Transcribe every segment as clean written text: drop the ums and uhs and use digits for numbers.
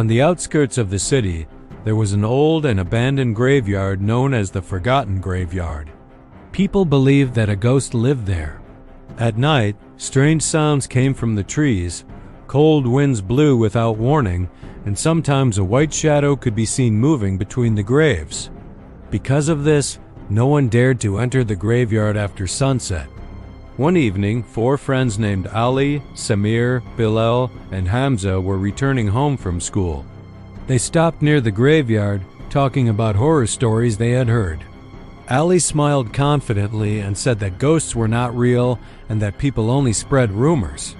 On the outskirts of the city, there was an old and abandoned graveyard known as the Forgotten Graveyard. People believed that a ghost lived there. At night, strange sounds came from the trees, cold winds blew without warning, and sometimes a white shadow could be seen moving between the graves. Because of this, no one dared to enter the graveyard after sunset. One evening, 4 friends named Ali, Samir, Bilal, and Hamza were returning home from school. They stopped near the graveyard, talking about horror stories they had heard. Ali smiled confidently and said that ghosts were not real and that people only spread rumors.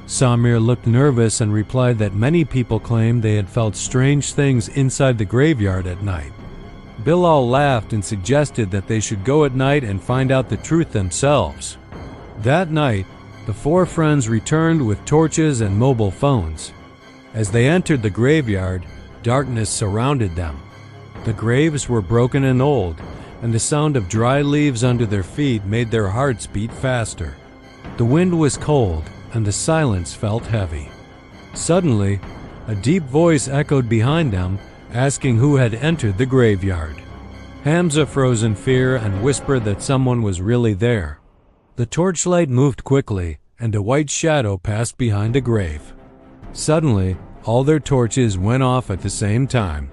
Samir looked nervous and replied that many people claimed they had felt strange things inside the graveyard at night. Bilal laughed and suggested that they should go at night and find out the truth themselves. That night, the 4 friends returned with torches and mobile phones. As they entered the graveyard, darkness surrounded them. The graves were broken and old, and the sound of dry leaves under their feet made their hearts beat faster. The wind was cold, and the silence felt heavy. Suddenly, a deep voice echoed behind them, asking who had entered the graveyard. Hamza froze in fear and whispered that someone was really there. The torchlight moved quickly, and a white shadow passed behind a grave. Suddenly, all their torches went off at the same time.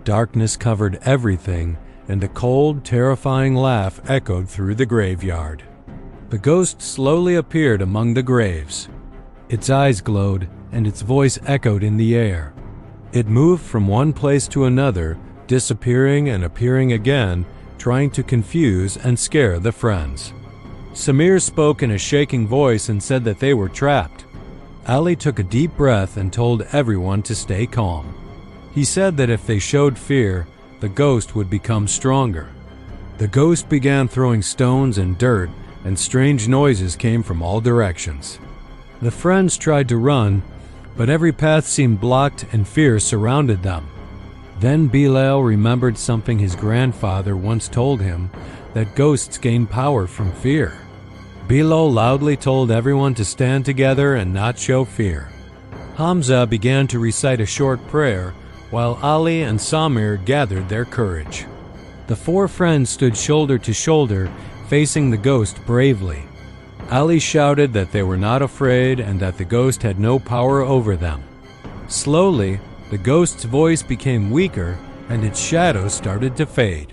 Darkness covered everything, and a cold, terrifying laugh echoed through the graveyard. The ghost slowly appeared among the graves. Its eyes glowed, and its voice echoed in the air. It moved from one place to another, disappearing and appearing again, trying to confuse and scare the friends. Samir spoke in a shaking voice and said that they were trapped. Ali took a deep breath and told everyone to stay calm. He said that if they showed fear, the ghost would become stronger. The ghost began throwing stones and dirt, and strange noises came from all directions. The friends tried to run, but every path seemed blocked and fear surrounded them. Then Bilal remembered something his grandfather once told him, that ghosts gain power from fear. Bilal loudly told everyone to stand together and not show fear. Hamza began to recite a short prayer, while Ali and Samir gathered their courage. The 4 friends stood shoulder to shoulder, facing the ghost bravely. Ali shouted that they were not afraid and that the ghost had no power over them. Slowly, the ghost's voice became weaker and its shadow started to fade.